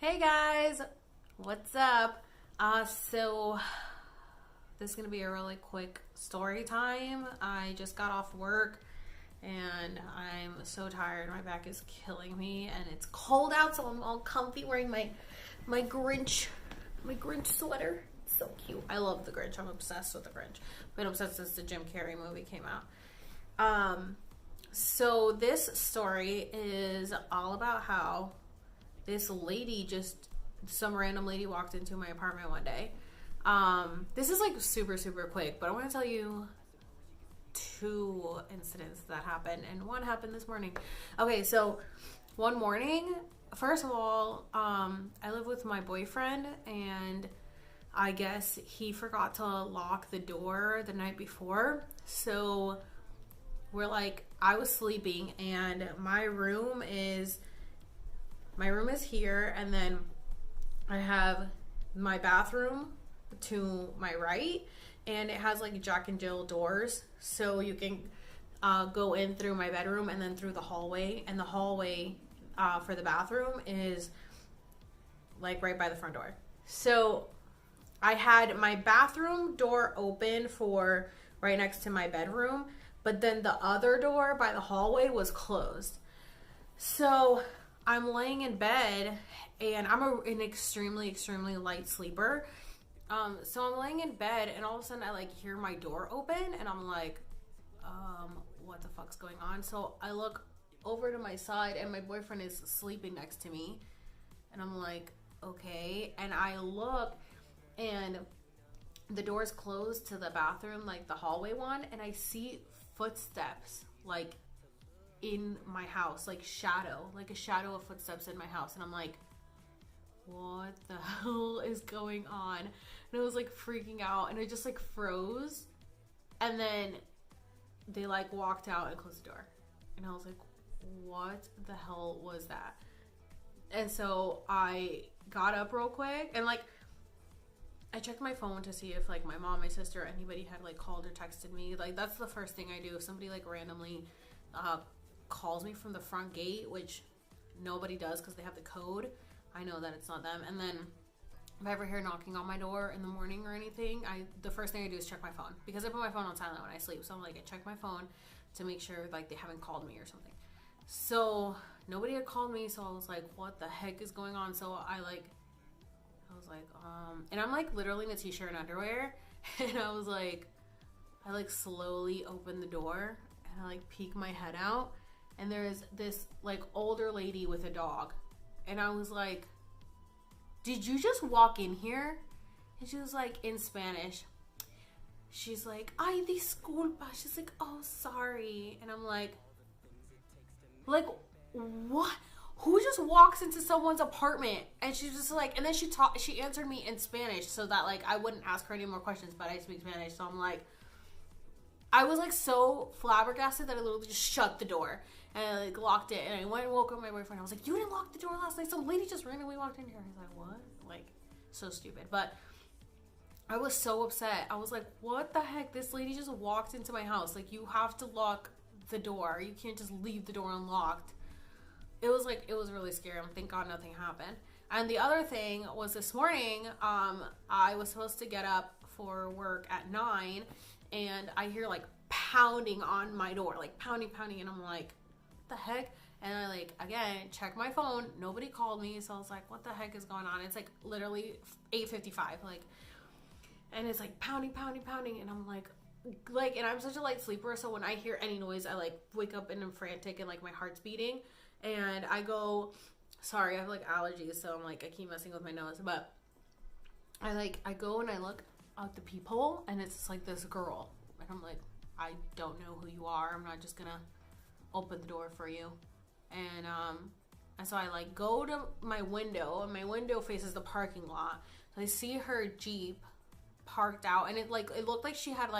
Hey guys, what's up? So this is gonna be a really quick story time. I just got off work and I'm so tired. My back is killing me and it's cold out, so I'm all comfy wearing my Grinch sweater. It's so cute. I love the Grinch. I'm obsessed with the Grinch. I've been obsessed since the Jim Carrey movie came out. So this story is all about how this lady some random lady walked into my apartment one day. This is like super, super quick, but I want to tell you two incidents that happened, and one happened this morning. Okay, so one morning, first of all, I live with my boyfriend, and I guess he forgot to lock the door the night before. So I was sleeping, and my room is here, and then I have my bathroom to my right, and it has like Jack and Jill doors, so you can go in through my bedroom and then through the hallway, and the hallway for the bathroom is like right by the front door. So I had my bathroom door open for right next to my bedroom, but then the other door by the hallway was closed. So I'm laying in bed, and I'm an extremely, extremely light sleeper. So I'm laying in bed, and all of a sudden I hear my door open, and I'm like, what the fuck's going on? So I look over to my side, and my boyfriend is sleeping next to me, and I'm like, okay. And I look, and the door's closed to the bathroom, like the hallway one, and I see footsteps in my house, like a shadow of footsteps in my house, and I'm like, what the hell is going on? And I was freaking out, and I just froze, and then they walked out and closed the door, and I was like, what the hell was that? And so I got up real quick, and I checked my phone to see if my mom, my sister, anybody had called or texted me. That's the first thing I do. If somebody randomly calls me from the front gate, which nobody does because they have the code, I know that it's not them. And then if I ever hear knocking on my door in the morning or anything, the first thing I do is check my phone, because I put my phone on silent when I sleep. So I'm I check my phone to make sure they haven't called me or something. So nobody had called me, so I was like, what the heck is going on? So I was and I'm literally in a t-shirt and underwear, and I was I slowly opened the door, and I peek my head out, and there's this older lady with a dog, and I was like, did you just walk in here? And she was in Spanish, she's ay disculpa, she's oh sorry, and I'm like what? Who just walks into someone's apartment? And she's just and then she answered me in Spanish, so that I wouldn't ask her any more questions, but I speak Spanish, so I'm I was so flabbergasted that I literally just shut the door, and I locked it, and I went and woke up my boyfriend. I was you didn't lock the door last night, some lady just randomly walked in here. He's what? So stupid. But I was so upset. I was what the heck? This lady just walked into my house. You have to lock the door. You can't just leave the door unlocked. It was really scary. Thank God nothing happened. And the other thing was this morning, I was supposed to get up for work at 9, and I hear pounding on my door, pounding, and I'm what the heck? And I again check my phone. Nobody called me, so I was what the heck is going on? It's literally 8:55, and it's pounding, and I'm and I'm such a light sleeper, so when I hear any noise, I wake up and I'm frantic, and my heart's beating. And I go, sorry, I have allergies, so I'm I keep messing with my nose, but I go and I look out the peephole, and it's this girl, and I'm I don't know who you are. I'm not just gonna open the door for you. And so I go to my window, and my window faces the parking lot. So I see her Jeep parked out, and it looked like she had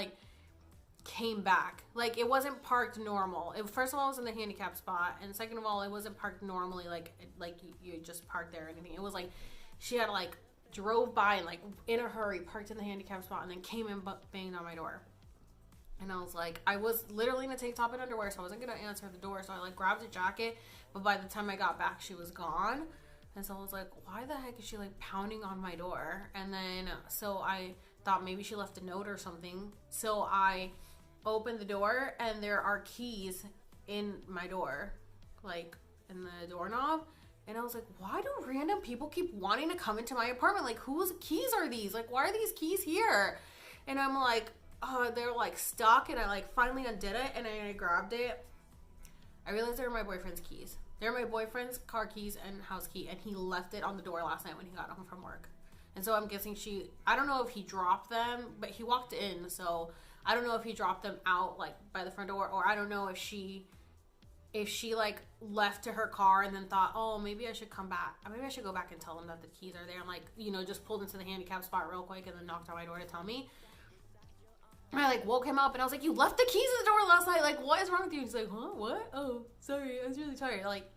came back. It wasn't parked normal. First of all, it was in the handicap spot, and second of all, it wasn't parked normally, you just parked there or anything. It was she had drove by and in a hurry parked in the handicap spot, and then came and banged on my door. And I was I was literally in a tank top and underwear, so I wasn't gonna answer the door. So I grabbed a jacket, but by the time I got back, she was gone. And so I was like, why the heck is she like pounding on my door? And then so I thought maybe she left a note or something. So I opened the door and there are keys in my door, like in the doorknob. And I was like, why do random people keep wanting to come into my apartment? Like, whose keys are these? Like, why are these keys here? And I'm like, oh, they're like stuck. And I like finally undid it and I grabbed it. I realized they were my boyfriend's keys. They're my boyfriend's car keys and house key. And he left it on the door last night when he got home from work. And so I'm guessing I don't know if he dropped them, but he walked in. So I don't know if he dropped them out like by the front door, or I don't know if she like left to her car and then thought, oh, maybe I should come back. Maybe I should go back and tell them that the keys are there. And like, you know, just pulled into the handicap spot real quick and then knocked on my door to tell me. And I like woke him up and I was like, you left the keys at the door last night. Like, what is wrong with you? He's like, huh? What? Oh, sorry. I was really tired. Like,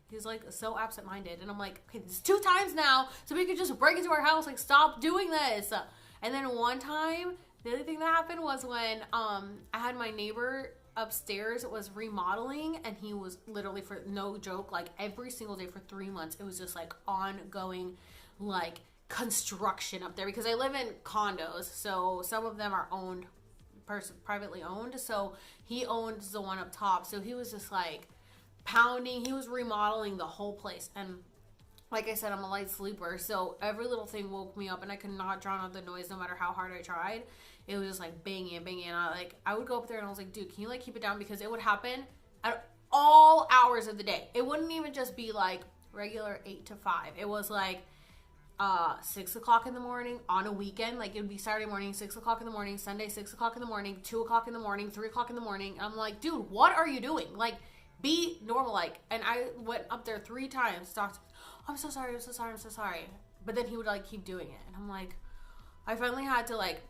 he's like so absent-minded. And I'm like, okay, this is 2 times now. So we could just break into our house. Like, stop doing this. And then one time, the other thing that happened was when I had my neighbor upstairs was remodeling, and he was literally, for no joke, like every single day for 3 months, it was just like ongoing like construction up there, because I live in condos, so some of them are owned privately owned. So he owns the one up top, so he was just like pounding. He was remodeling the whole place, and like I said, I'm a light sleeper, so every little thing woke me up, and I could not drown out the noise no matter how hard I tried. It was just like banging and banging. I would go up there and I was like, dude, can you like keep it down? Because it would happen at all hours of the day. It wouldn't even just be like regular 8 to 5. It was like 6 o'clock in the morning on a weekend. Like, it would be Saturday morning, 6 o'clock in the morning, Sunday, 6 o'clock in the morning, 2 o'clock in the morning, 3 o'clock in the morning. I'm like, dude, what are you doing? Like, be normal. Like, and I went up there 3 times, talked to me, oh, I'm so sorry, I'm so sorry, I'm so sorry. But then he would like keep doing it. And I'm like, I finally had to like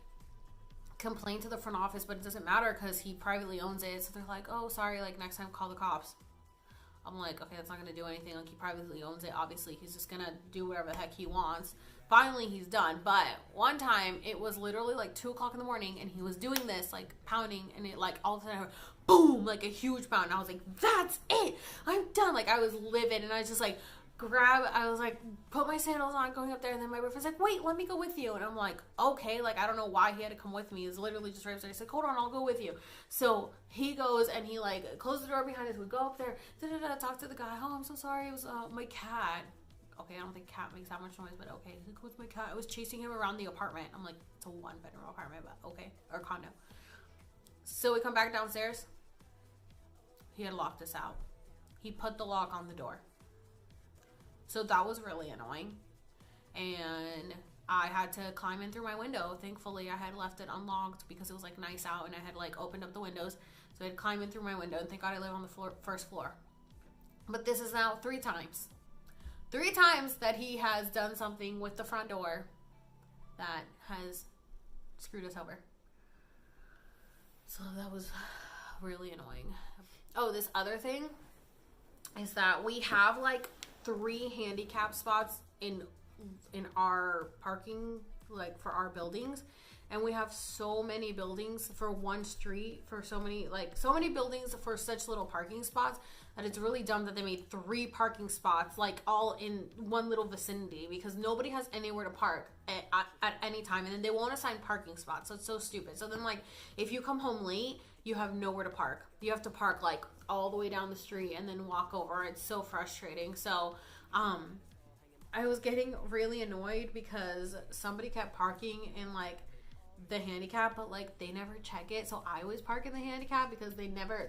complain to the front office, but it doesn't matter because he privately owns it. So they're like, oh, sorry, like next time call the cops. I'm like, okay, that's not gonna do anything. Like, he privately owns it. Obviously, he's just gonna do whatever the heck he wants. Finally, he's done. But one time, it was literally like 2 o'clock in the morning, and he was doing this, like pounding, and it like all of a sudden, boom, like a huge pound. And I was like, that's it, I'm done. Like, I was livid, and I was just like, I was like, put my sandals on, going up there, and then my boyfriend's like, wait, let me go with you. And I'm like, okay, like, I don't know why he had to come with me. He was literally just right upstairs. He's like, hold on, I'll go with you. So he goes, and he like closed the door behind us. We go up there, talk to the guy. Oh, I'm so sorry, it was my cat. Okay, I don't think cat makes that much noise, but okay. He's like, what's my cat? I was chasing him around the apartment. I'm like, it's a 1-bedroom apartment, but okay, or condo. So we come back downstairs. He had locked us out. He put the lock on the door. So that was really annoying. And I had to climb in through my window. Thankfully, I had left it unlocked because it was like nice out, and I had like opened up the windows. So I had to climb in through my window, and thank God I live on the first floor. But this is now 3 times. 3 times that he has done something with the front door that has screwed us over. So that was really annoying. Oh, this other thing is that we have like 3 handicap spots in our parking, like for our buildings, and we have so many buildings for one street, for so many buildings for such little parking spots, that it's really dumb that they made 3 parking spots like all in one little vicinity, because nobody has anywhere to park at any time, and then they won't assign parking spots. So it's so stupid. So then, like, if you come home late, you have nowhere to park. You have to park like all the way down the street and then walk over. It's so frustrating. So I was getting really annoyed because somebody kept parking in like the handicap, but like they never check it. So I always park in the handicap because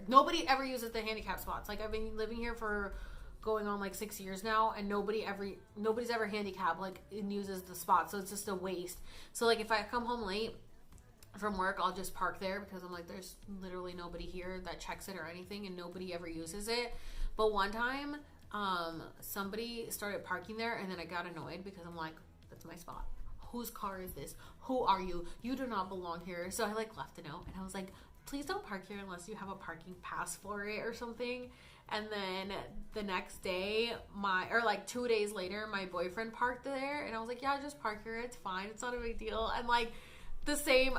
nobody ever uses the handicap spots. Like, I've been living here for going on like 6 years now, and nobody's ever handicapped like and uses the spot. So it's just a waste. So like if I come home late from work, I'll just park there because I'm like, there's literally nobody here that checks it or anything, and nobody ever uses it. But one time somebody started parking there, and then I got annoyed because I'm like, that's my spot. Whose car is this? Who are you? You do not belong here. So I like left a note, and I was like, please don't park here unless you have a parking pass for it or something. And then the next day, 2 days later, my boyfriend parked there, and I was like, yeah, just park here, it's fine, it's not a big deal. And like the same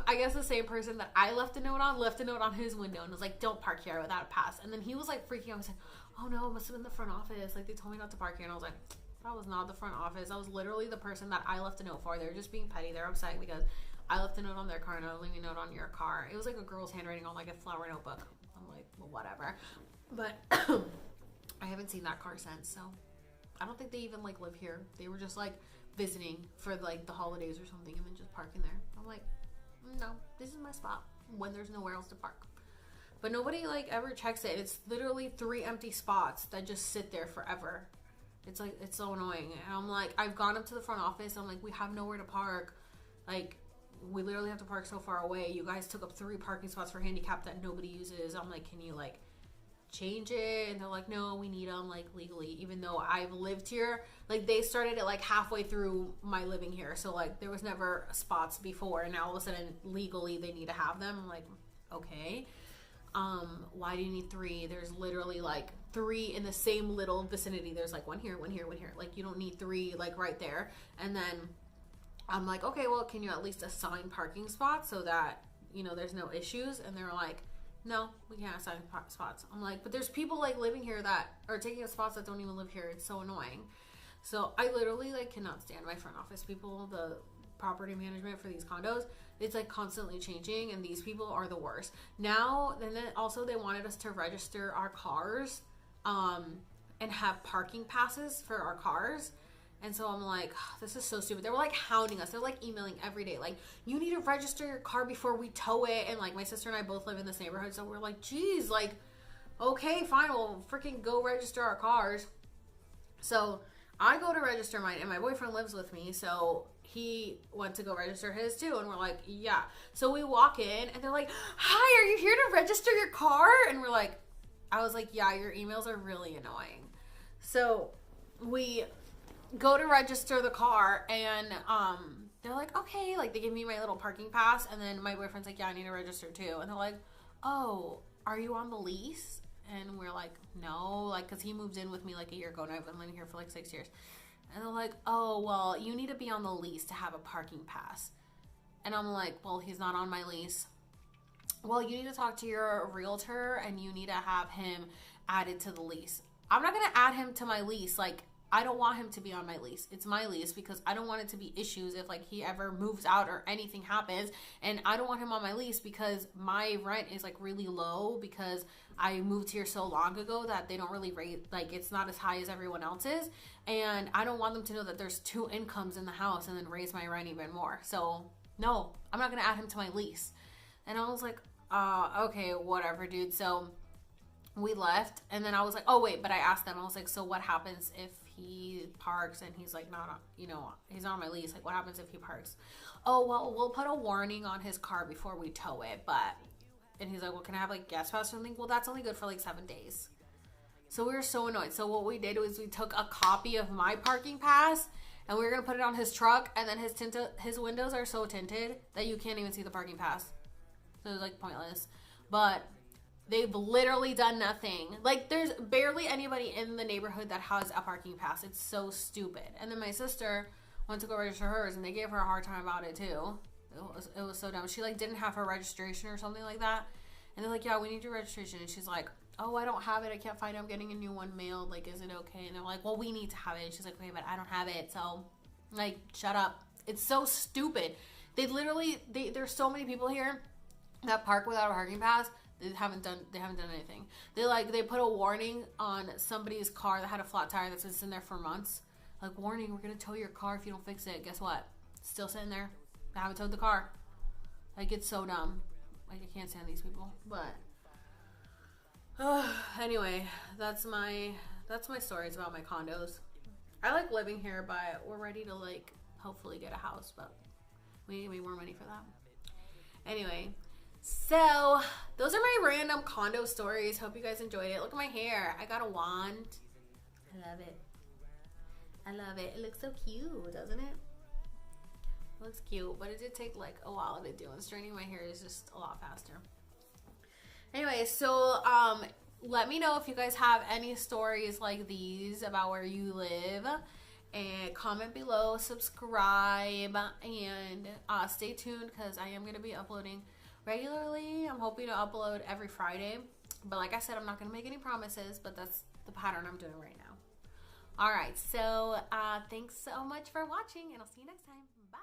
person that I left a note on his window and was like, don't park here without a pass. And then he was like freaking out. I was like, oh no, it must have been the front office. Like, they told me not to park here. And I was like, that was not the front office. That was literally the person that I left a note for. They were just being petty. They're upset because I left a note on their car and I leaving a note on your car. It was like a girl's handwriting on like a flower notebook. I'm like, well, whatever. But I haven't seen that car since, so I don't think they even like live here. They were just like visiting for like the holidays or something and then just parking there. I'm like, no, this is my spot when there's nowhere else to park. But nobody like ever checks it. It's literally 3 empty spots that just sit there forever. It's like, it's so annoying. And I'm like, I've gone up to the front office and I'm like, we have nowhere to park. Like, we literally have to park so far away. You guys took up 3 parking spots for handicap that nobody uses. I'm like, can you like change it? And they're like, no, we need them like legally, even though I've lived here. Like, they started it like halfway through my living here, so like there was never spots before, and now all of a sudden legally they need to have them. I'm like, okay, why do you need 3? There's literally like 3 in the same little vicinity. There's like one here, one here, one here. Like, you don't need 3 like right there. And then I'm like, okay, well, can you at least assign parking spots so that, you know, there's no issues? And they're like, no, we can't assign spots. I'm like, but there's people like living here that are taking up spots that don't even live here. It's so annoying. So I literally like cannot stand my front office people, the property management for these condos. It's like constantly changing, and these people are the worst. Now, then also they wanted us to register our cars and have parking passes for our cars. And so I'm like, oh, this is so stupid. They were like hounding us. They're like emailing every day. Like, you need to register your car before we tow it. And like, my sister and I both live in this neighborhood. So we're like, geez, like, okay, fine. We'll freaking go register our cars. So I go to register mine, and my boyfriend lives with me. So he went to go register his too. And we're like, yeah. So we walk in and they're like, hi, are you here to register your car? And we're like, I was like, yeah, your emails are really annoying. So we go to register the car, and they're like, okay, like they give me my little parking pass, and then my boyfriend's like, yeah, I need to register too. And they're like, oh, are you on the lease? And we're like, no, like, because he moved in with me like a year ago, and I've been living here for like 6 years. And they're like, oh, well, you need to be on the lease to have a parking pass. And I'm like, well, he's not on my lease. Well, you need to talk to your realtor, and you need to have him added to the lease. I'm not going to add him to my lease. Like, I don't want him to be on my lease. It's my lease because I don't want it to be issues if like he ever moves out or anything happens. And I don't want him on my lease because my rent is like really low because I moved here so long ago that they don't really rate, like it's not as high as everyone else's. And I don't want them to know that there's 2 incomes in the house and then raise my rent even more. So no, I'm not going to add him to my lease. And I was like, okay, whatever, dude. So we left, and then I was like, oh wait, but I asked them, I was like, so what happens if he parks and he's like not, you know, he's not on my lease, like what happens if he parks? Oh, well, we'll put a warning on his car before we tow it, but, and he's like, well, can I have like guest pass or something? Well, that's only good for like 7 days. So we were so annoyed. So what we did was we took a copy of my parking pass and we were gonna put it on his truck, and then his windows are so tinted that you can't even see the parking pass, so it's like pointless. But they've literally done nothing. Like, there's barely anybody in the neighborhood that has a parking pass. It's so stupid. And then my sister went to go register hers, and they gave her a hard time about it too. It was so dumb. She like didn't have her registration or something like that, and they're like, yeah, we need your registration. And she's like, oh, I don't have it. I can't find it. I'm getting a new one mailed. Like, is it okay? And they're like, well, we need to have it. And she's like, okay, but I don't have it. So like, shut up. It's so stupid. They literally, there's so many people here that park without a parking pass. They haven't done anything. They put a warning on somebody's car that had a flat tire that's been sitting there for months. Like, warning, we're gonna tow your car if you don't fix it. Guess what? It's still sitting there. I haven't towed the car. Like, it's so dumb. Like, I can't stand these people. But anyway, that's my stories about my condos. I like living here, but we're ready to like hopefully get a house, but we need more money for that. Anyway, so those are my random condo stories. Hope you guys enjoyed it. Look at my hair. I got a wand. I love it. I love it. It looks so cute, doesn't it? It looks cute, but it did take like a while to do, and straightening my hair is just a lot faster. Anyway, so let me know if you guys have any stories like these about where you live, and comment below, subscribe, and stay tuned because I am going to be uploading regularly. I'm hoping to upload every Friday, but like I said, I'm not going to make any promises, but that's the pattern I'm doing right now. All right, so thanks so much for watching, and I'll see you next time. Bye.